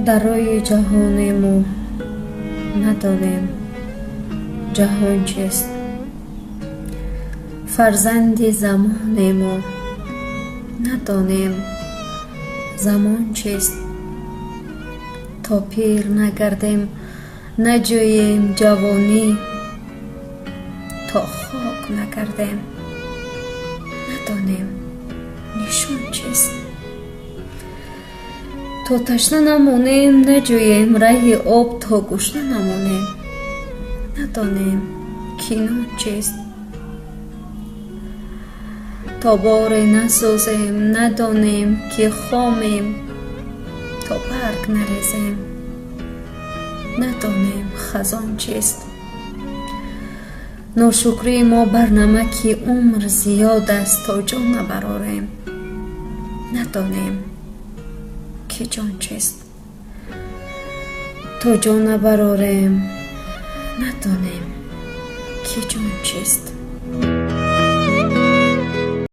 در روی جهانیم و ندانیم جهان چیست. فرزند زمانیم و ندانیم زمان چیست. تا پیر نگردیم نجوییم جوانی، تا خاک نگردیم ندانیم نشان چیست. تا تشنه نمانیم نجوییم راه آب، تا گشنه نمانیم ندانیم کنون چیست. تا بار نسازیم ندانیم که خامیم، تا برگ نریزیم ندانیم خزان چیست. ناشکری ما بر نمک عمر زیاد است، تا جان نبراریم ندانیم که جان چیست. تا جان نبراریم ندانیم که جان چیست.